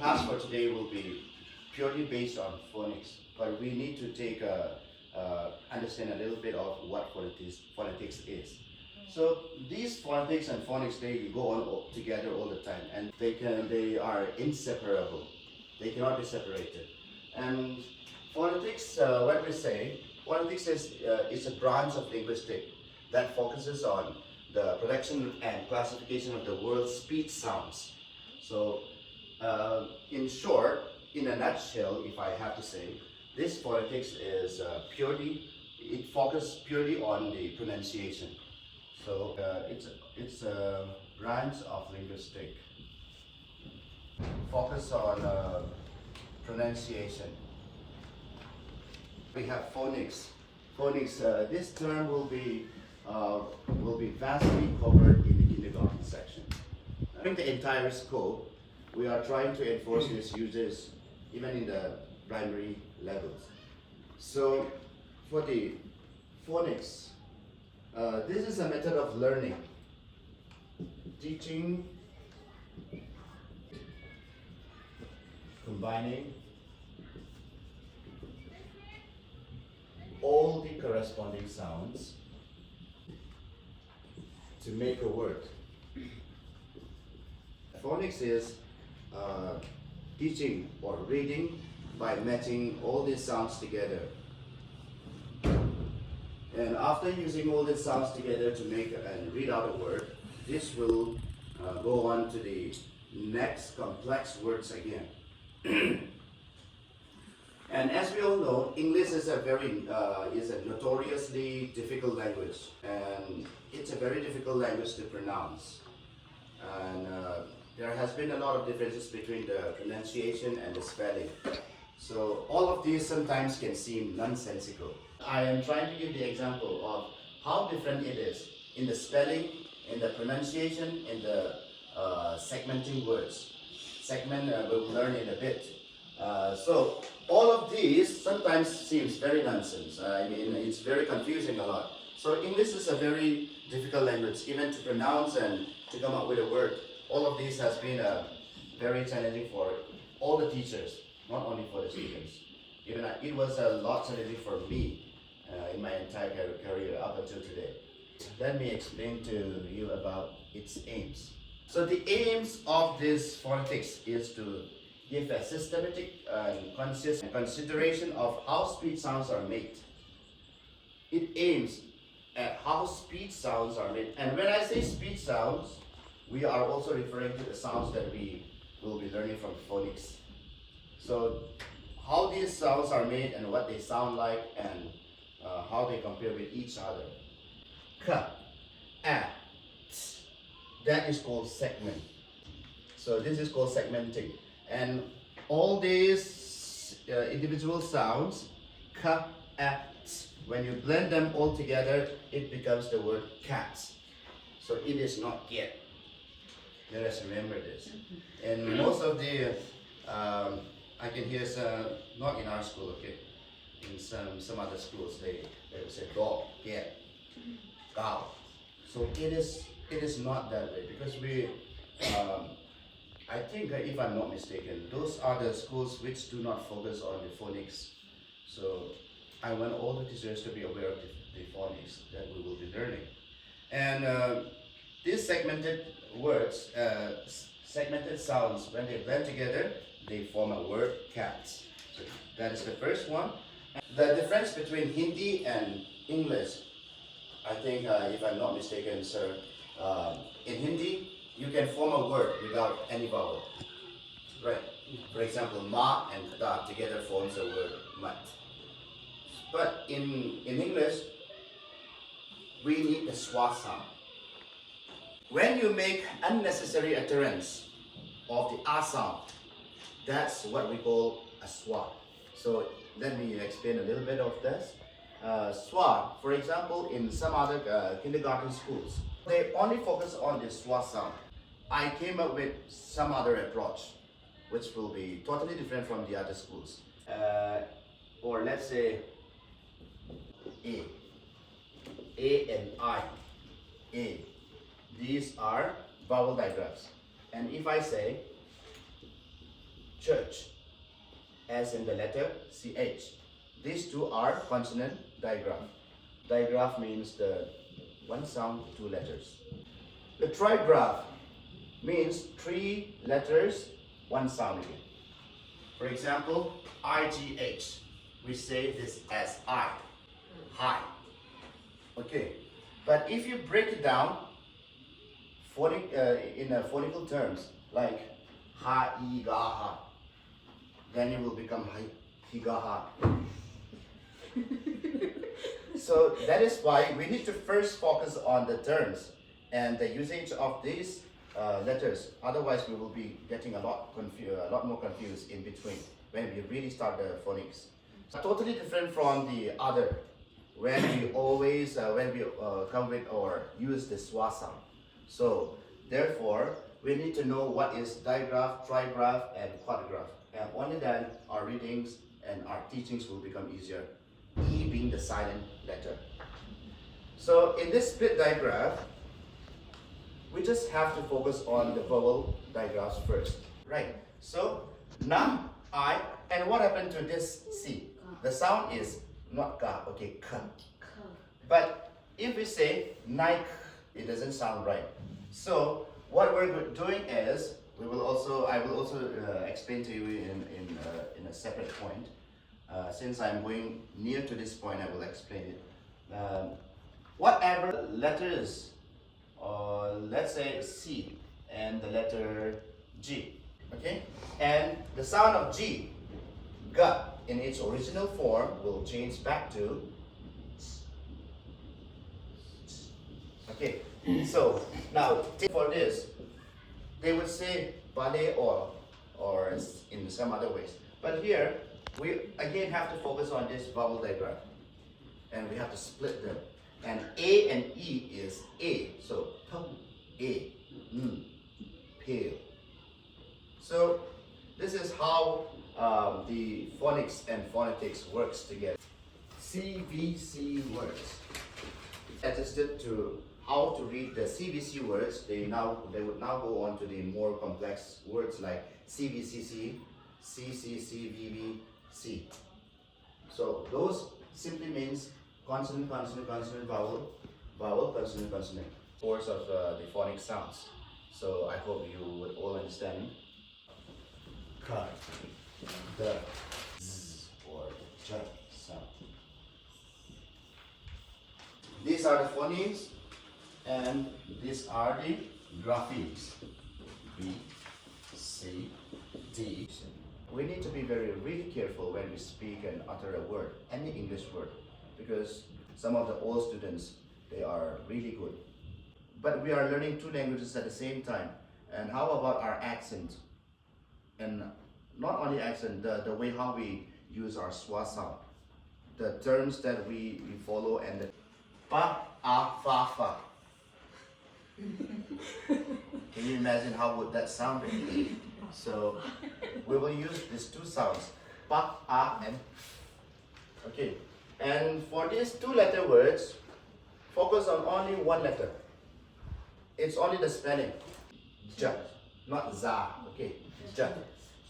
class for today will be purely based on phonics, but we need to understand a little bit of what phonetics is. So these phonetics and phonics, they go on together all the time, and they are inseparable. They cannot be separated. And phonetics, what we say, phonetics is a branch of linguistics that focuses on the production and classification of the world's speech sounds. So, in short, in a nutshell, if I have to say, this phonetics is it focuses purely on the pronunciation. So, it's a branch of linguistics, focus on pronunciation. We have phonics. Phonics, this term will be vastly covered in the kindergarten section. During the entire school, we are trying to enforce these uses even in the primary levels. So for the phonics, this is a method of learning, teaching, combining all the corresponding sounds to make a word. Phonics is teaching or reading by matching all these sounds together. And after using all these sounds together to make and read out a word, this will go on to the next complex words again. And as we all know, English is a notoriously difficult language, and it's a very difficult language to pronounce. And there has been a lot of differences between the pronunciation and the spelling. So all of these sometimes can seem nonsensical. I am trying to give the example of how different it is in the spelling, in the pronunciation, in the segmenting words. Segment we'll learn in a bit. So all of these sometimes seems very nonsense. I mean, it's very confusing a lot. So English is a very difficult language, even to pronounce and to come up with a word. All of these has been very challenging for all the teachers, not only for the students. Even it was a lot challenging for me in my entire career up until today. Let me explain to you about its aims. So the aims of this phonetics is to give a systematic and consistent consideration of how speech sounds are made. It aims at how speech sounds are made. And when I say speech sounds, we are also referring to the sounds that we will be learning from phonics. So how these sounds are made and what they sound like and how they compare with each other. K, A, T, that is called segment. So this is called segmenting. And all these individual sounds, K, A, T, when you blend them all together, it becomes the word cat. So it is not yet. Let us remember this. And most of the, I can hear some, not in our school, okay, in some other schools, they will say dog, cat, cow. So it is not that way, because we, I think if I'm not mistaken, those are the schools which do not focus on the phonics. So I want all the teachers to be aware of the phonics that we will be learning. And these segmented words, segmented sounds, when they blend together, they form a word cat. So that is the first one. The difference between Hindi and English, I think, if I'm not mistaken, sir, in Hindi, you can form a word without any vowel. Right? For example, ma and da together forms the word mat. But in English, we need the schwa sound. When you make unnecessary utterance of the a sound, that's what we call a schwa. So let me explain a little bit of this. Schwa, for example, in some other kindergarten schools, they only focus on the schwa sound. I came up with some other approach, which will be totally different from the other schools. Or let's say A and I, A. These are vowel digraphs. And if I say church, as in the letter CH. These two are consonant digraph. Digraph means the one sound, two letters. The trigraph means three letters, one sound again. For example, IGH. We say this as I, high. Okay, but if you break it down in phonical terms, like ha, I, ga, ha, then it will become hi, ga, ha. So that is why we need to first focus on the terms and the usage of these letters. Otherwise, we will be getting a lot more confused in between when we really start the phonics. So totally different from the other, when we always come with or use the schwa sound. So therefore, we need to know what is digraph, trigraph, and quadrigraph. And only then our readings and our teachings will become easier. E being the silent letter. So in this split digraph, we just have to focus on the vowel digraphs first. Right. So na, I, and what happened to this C? The sound is not ka, okay, k. But if we say Nike, it doesn't sound right. So what we're doing is I will also explain to you in a separate point. Since I'm going near to this point, I will explain it. Whatever letters, let's say C and the letter G, okay? And the sound of G, G, in its original form will change back to okay. So now for this, they would say ballet or in some other ways. But here we again have to focus on this vowel digraph, and we have to split them. And A and E is A, so A, pale. So this is how the phonics and phonetics works together. CVC words. Adjusted to how to read the CVC words, they would now go on to the more complex words like CVCC, CCCVVC. So those simply means consonant, consonant, consonant, vowel, vowel, consonant, consonant. Course of the phonic sounds. So I hope you would all understand. Ka, the, z, or j sound. These are the phonemes, and these are the graphemes. B, C, D. We need to be really careful when we speak and utter a word, any English word, because some of the old students, they are really good. But we are learning two languages at the same time. And how about our accent? And not only accent, the way how we use our schwa sound, the terms that we follow, and the pa, a, fa, fa. Can you imagine how would that sound? So we will use these two sounds, pa, a, and okay. And for these two-letter words, focus on only one letter. It's only the spelling. J, not za. Okay. J,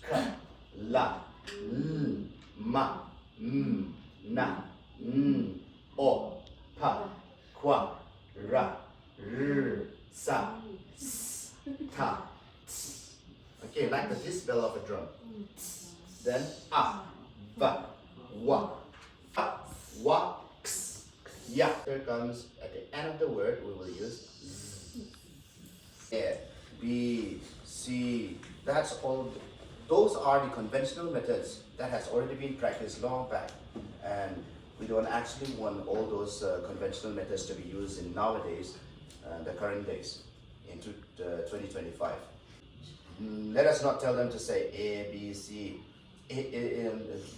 ka, la, l, ma, m, na, n, o, pa, kwa, ra, r, sa, s, ta, ts. Okay, like the this bell of a drum. Then a, va, wa, a, wa, x, ya. Here comes at the end of the word, we will use z. A, B, C. That's all. Those are the conventional methods that has already been practiced long back, and we don't actually want all those conventional methods to be used in nowadays, the current days, into 2025. Let us not tell them to say A, B, C.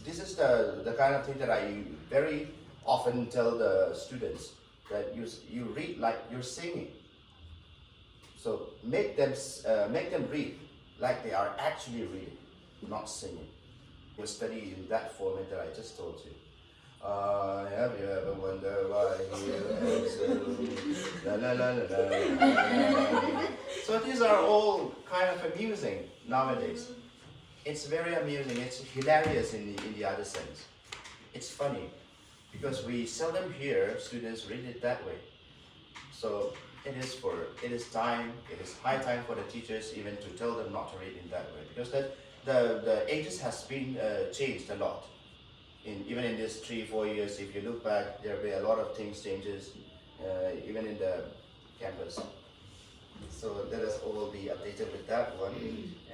This is the kind of thing that I very often tell the students, that you read like you're singing. So make them read like they are actually reading, not singing. You study in that format that I just told you. Have you ever wondered why he is la la la la la. So these are all kind of amusing nowadays. It's very amusing. It's hilarious in the other sense. It's funny because we seldom hear students read it that way. So it is time, it is high time for the teachers even to tell them not to read in that way, because the ages has been changed a lot. Even in these 3-4 years, if you look back, there will be a lot of things changes, even in the campus. So let us all be updated with that one,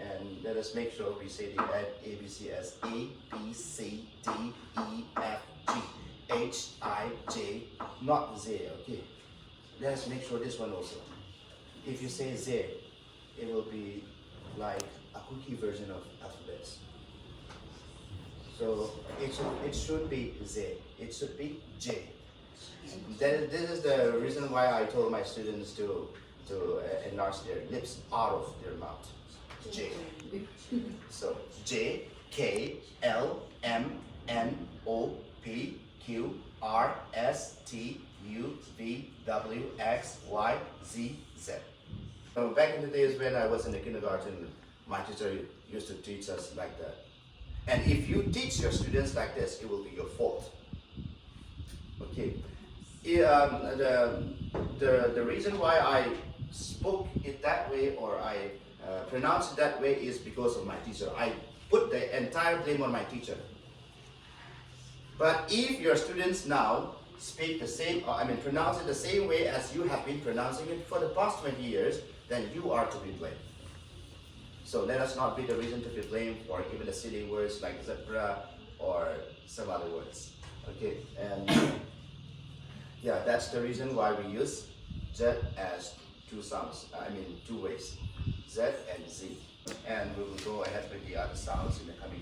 and let us make sure we say the ABC as A, B, C, D, E, F, G, H, I, J, not Z, okay? Let us make sure this one also. If you say Z, it will be like a cookie version of alphabets. So it should be Z, it should be J. This is the reason why I told my students to enlarge their lips out of their mouth. J. So J, K, L, M, N, O, P, Q, R, S, T, U, V, W, X, Y, Z, Z. So back in the days when I was in the kindergarten, my teacher used to teach us like that. And if you teach your students like this, it will be your fault. Okay. The reason why I spoke it that way, or I pronounced it that way, is because of my teacher. I put the entire blame on my teacher. But if your students now speak the same, pronounce it the same way as you have been pronouncing it for the past 20 years, then you are to be blamed. So let us not be the reason to be blamed for even the silly words like zebra or some other words. Okay, and yeah, that's the reason why we use Z as two ways, Z and Z. And we will go ahead with the other sounds in the coming